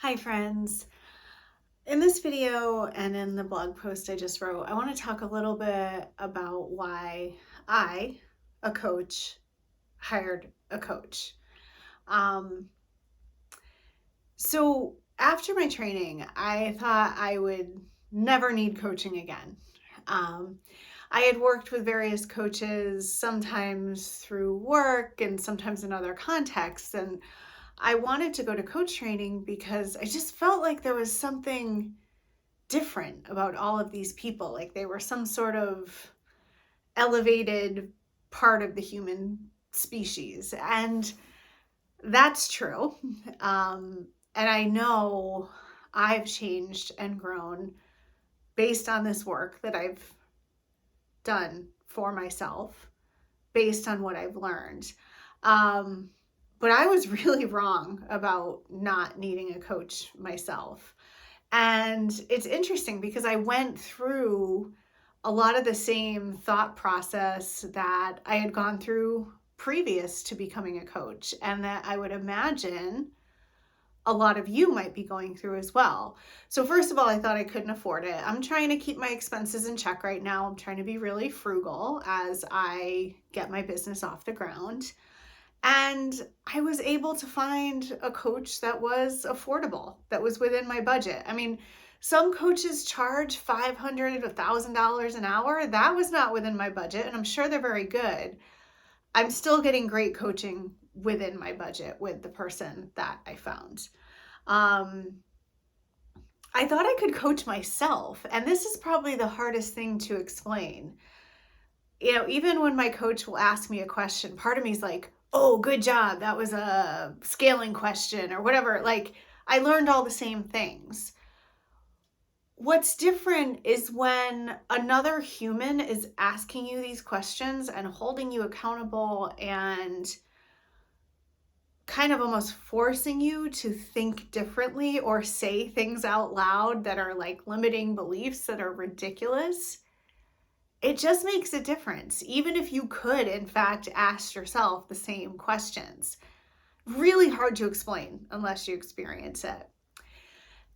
Hi friends. In this video and in the blog post I just wrote, I want to talk a little bit about why I, a coach, hired a coach. Um, so after my training, I thought I would never need coaching again. Um, I had worked with various coaches, sometimes through work and sometimes in other contexts, and I wanted to go to coach training because I just felt like there was something different about all of these people. Like they were some sort of elevated part of the human species. And that's true. And I know I've changed and grown based on this work that I've done for myself, based on what I've learned. Um, but I was really wrong about not needing a coach myself. And it's interesting because I went through a lot of the same thought process that I had gone through previous to becoming a coach, and that I would imagine a lot of you might be going through as well. So, first of all, I thought I couldn't afford it. I'm trying to keep my expenses in check right now. I'm trying to be really frugal as I get my business off the ground. And I was able to find a coach that was affordable, that was within my budget. I mean, some coaches charge $500, $1,000 an hour. That was not within my budget, and I'm sure they're very good. I'm still getting great coaching within my budget with the person that I found. Um, I thought I could coach myself, and this is probably the hardest thing to explain. Even when my coach will ask me a question, part of me is like, oh, good job. That was a scaling question or whatever. Like, I learned all the same things. What's different is when another human is asking you these questions and holding you accountable and kind of almost forcing you to think differently or say things out loud that are like limiting beliefs that are ridiculous. It just makes a difference, even if you could, in fact, ask yourself the same questions. Really hard to explain unless you experience it.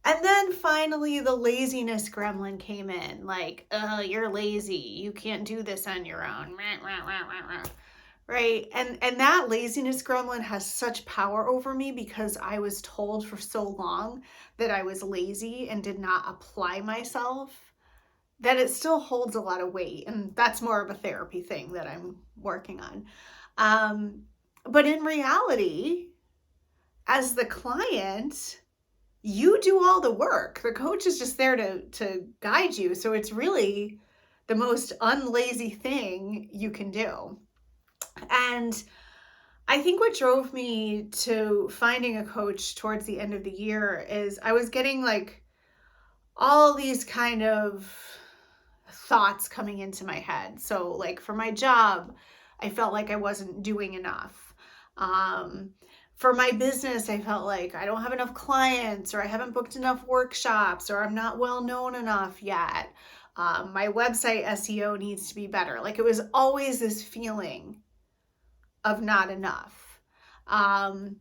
And then finally, the laziness gremlin came in like, you're lazy. You can't do this on your own. Right? And that laziness gremlin has such power over me because I was told for so long that I was lazy and did not apply myself, that it still holds a lot of weight. And that's more of a therapy thing that I'm working on. But in reality, as the client, you do all the work. The coach is just there to guide you. So it's really the most unlazy thing you can do. And I think what drove me to finding a coach towards the end of the year is I was getting like all these kind of thoughts coming into my head. So, like for my job, I felt like I wasn't doing enough. Um, for my business, I felt like I don't have enough clients, or I haven't booked enough workshops, or I'm not well known enough yet. My website SEO needs to be better. Like it was always this feeling of not enough. Um,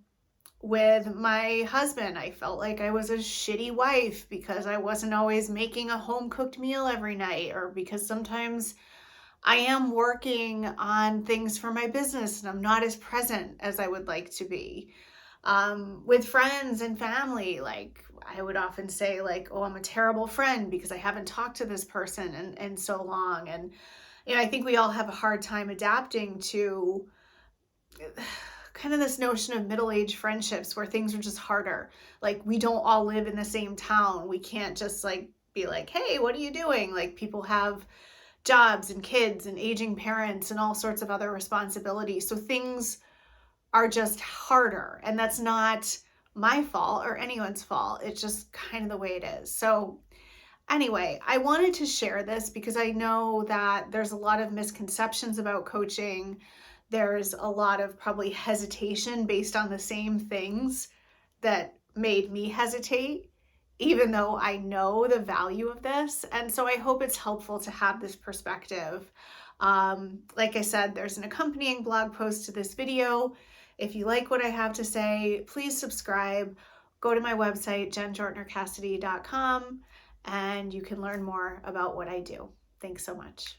with my husband, I felt like I was a shitty wife because I wasn't always making a home cooked meal every night, or because sometimes I am working on things for my business and I'm not as present as I would like to be. With friends and family, like I would often say, like, oh, I'm a terrible friend because I haven't talked to this person in so long. And I think we all have a hard time adapting to kind of this notion of middle-aged friendships where things are just harder. Like we don't all live in the same town. We can't just like be like, hey, what are you doing? Like people have jobs and kids and aging parents and all sorts of other responsibilities. So things are just harder. And that's not my fault or anyone's fault. It's just kind of the way it is. So anyway, I wanted to share this because I know that there's a lot of misconceptions about coaching. There's a lot of probably hesitation based on the same things that made me hesitate, even though I know the value of this. And so I hope it's helpful to have this perspective. Like I said, there's an accompanying blog post to this video. If you like what I have to say, please subscribe. go to my website, jenjortnercassidy.com, and you can learn more about what I do. Thanks so much.